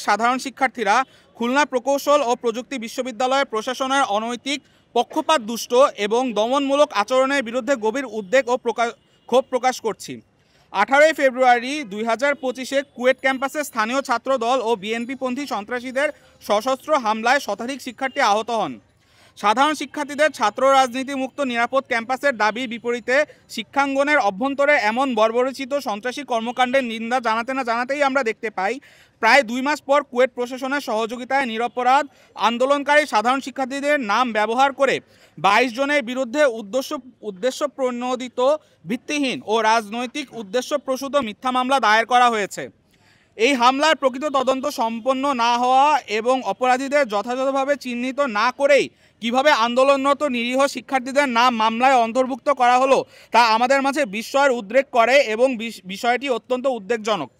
সাধারণ শিক্ষার্থীরা খুলনা প্রকৌশল ও প্রযুক্তি বিশ্ববিদ্যালয়ের প্রশাসনের অনৈতিক, পক্ষপাত দুষ্ট এবং দমনমূলক আচরণের বিরুদ্ধে গভীর উদ্বেগ ও ক্ষোভ প্রকাশ করছি। 18 ফেব্রুয়ারি 2025-এ কুয়েট ক্যাম্পাসে স্থানীয় ছাত্রদল ও বিএনপিপন্থী সন্ত্রাসীদের সশস্ত্র হামলায় শতাধিক শিক্ষার্থী আহত হন। সাধারণ শিক্ষার্থীদের ছাত্র রাজনীতি মুক্ত নিরাপদ ক্যাম্পাসের দাবির বিপরীতে শিক্ষাঙ্গনের অভ্যন্তরে এমন বর্বরচিত সন্ত্রাসী কর্মকাণ্ডের নিন্দা জানাতে না জানাতেই আমরা দেখতে পাই প্রায় 2 মাস পর কুয়েট প্রশাসনের সহযোগিতায় নিরপরাধ আন্দোলনকারী সাধারণ শিক্ষার্থীদের নাম ব্যবহার করে 22 জনের বিরুদ্ধে উদ্দেশ্য প্রণোদিত, ভিত্তিহীন ও রাজনৈতিক উদ্দেশ্যপ্রসূত মিথ্যা মামলা দায়ের করা হয়েছে। এই হামলার প্রকৃত তদন্ত সম্পন্ন না হওয়া এবং অপরাধীদের যথাযথভাবে চিহ্নিত না করেই কিভাবে আন্দোলনরত নিরীহ শিক্ষার্থীদের নাম মামলায় অন্তর্ভুক্ত করা হলো তা আমাদের মাঝে বিস্ময়ের উদ্রেক করে এবং বিষয়টি অত্যন্ত উদ্বেগজনক।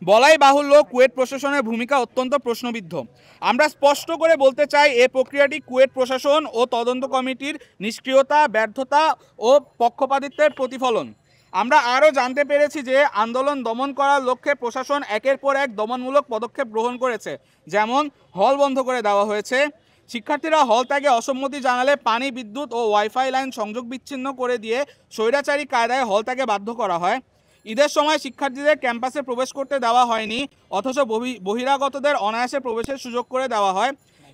বলাই বাহুল্য, কুয়েট প্রশাসনের ভূমিকা অত্যন্ত প্রশ্নবিদ্ধ। আমরা স্পষ্ট করে বলতে চাই, এই প্রক্রিয়াটি কুয়েট প্রশাসন ও তদন্ত কমিটির নিষ্ক্রিয়তা, ব্যর্থতা ও পক্ষপাতিত্বের প্রতিফলন। আমরা আরও জানতে পেরেছি যে আন্দোলন দমন করার লক্ষ্যে প্রশাসন একের পর এক দমনমূলক পদক্ষেপ গ্রহণ করেছে। যেমন হল বন্ধ করে দেওয়া হয়েছে, শিক্ষার্থীরা হল ত্যাগে অসম্মতি জানালে পানি, বিদ্যুৎ ও ওয়াইফাই লাইন সংযোগ বিচ্ছিন্ন করে দিয়ে স্বৈরাচারী কায়দায় হল ত্যাগে বাধ্য করা হয়। ঈদের সময় শিক্ষার্থীদের ক্যাম্পাসে প্রবেশ করতে দেওয়া হয়নি, অথচ বহিরাগতদের অনায়াসে প্রবেশের সুযোগ করে দেওয়া হয়।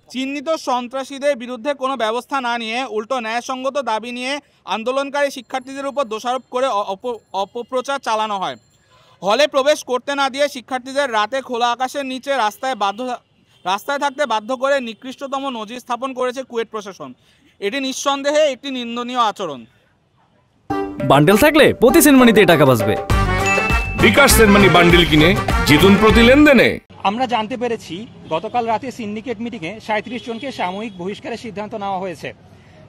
চিহ্নিত সন্ত্রাসীদের বিরুদ্ধে কোনো ব্যবস্থা না নিয়ে উল্টো ন্যায়সঙ্গত দাবি নিয়ে আন্দোলনকারী শিক্ষার্থীদের উপর দোষারোপ করে অপপ্রচার চালানো হয়। হলে প্রবেশ করতে না দিয়ে শিক্ষার্থীদের রাতে খোলা আকাশের নিচে রাস্তায় থাকতে বাধ্য করে নিকৃষ্টতম নজির স্থাপন করেছে কুয়েট প্রশাসন। এটি নিঃসন্দেহে একটি নিন্দনীয় আচরণ। বান্ডেল থাকলে প্রতি সেনমানিতে টাকা বাঁচবে। বিকাশ সেনমানি বান্ডেল কিনে জিতুন প্রতি লেনদেনে। আমরা জানতে পেরেছি গতকাল রাতে সিন্ডিকেট মিটিংয়ে 37 জনকে সাময়িক বহিষ্কারের সিদ্ধান্ত নেওয়া হয়েছে।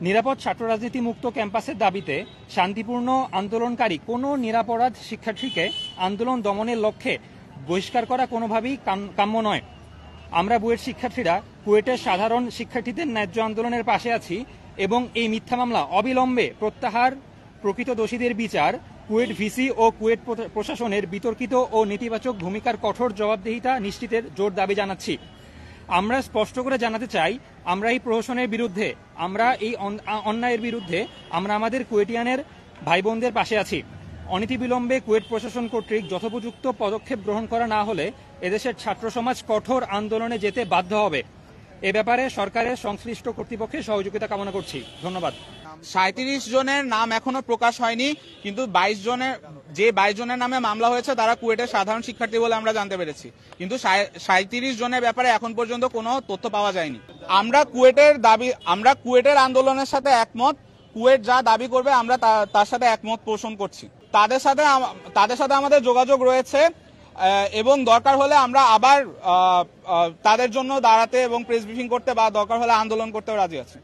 নিরাপদ ছাত্র রাজনীতি মুক্ত ক্যাম্পাসের দাবিতে শান্তিপূর্ণ আন্দোলনকারী কোনো নিরাপরাধ শিক্ষার্থীকে আন্দোলন দমনের লক্ষ্যে বহিষ্কার করা কোনোভাবেই কাম্য নয়। আমরা বুয়েট শিক্ষার্থীরা কুয়েটের সাধারণ শিক্ষার্থীদের ন্যায্য আন্দোলনের পাশে আছি এবং এই মিথ্যা মামলা অবিলম্বে প্রত্যাহার, প্রকৃত দোষীদের বিচার, কুয়েট ভিসি ও কুয়েট প্রশাসনের বিতর্কিত ও নেতিবাচক ভূমিকার কঠোর জবাবদিহিতা নিশ্চিতের জোর দাবি জানাচ্ছি। আমরা স্পষ্ট করে জানাতে চাই, আমরা এই প্রশাসনের বিরুদ্ধে, আমরা এই অন্যায়ের বিরুদ্ধে আমরা আমাদের কুয়েটিয়ানের ভাই বোনদের পাশে আছি। অনতিবিলম্বে কুয়েট প্রশাসন কর্তৃক যথোপযুক্ত পদক্ষেপ গ্রহণ করা না হলে এদেশের ছাত্র সমাজ কঠোর আন্দোলনে যেতে বাধ্য হবে। এ ব্যাপারে সরকারের সংশ্লিষ্ট কর্তৃপক্ষের সহযোগিতা কামনা করছি। ধন্যবাদ। 37 জনের নাম এখনো প্রকাশ হয়নি, কিন্তু 22 জনের নামে মামলা হয়েছে তারা কুয়েটের সাধারণ শিক্ষার্থী বলে আমরা জানতে পেরেছি, কিন্তু 37 জনের ব্যাপারে এখন পর্যন্ত কোনো তথ্য পাওয়া যায়নি। আমরা কুয়েটের আন্দোলনের সাথে একমত। কুয়েট যা দাবি করবে আমরা তার সাথে একমত পোষণ করছি। তাদের সাথে আমাদের যোগাযোগ রয়েছে এবং দরকার হলে আমরা আবার তাদের জন্য দাঁড়াতে এবং প্রেস ব্রিফিং করতে বা দরকার হলে আন্দোলন করতেও রাজি আছি।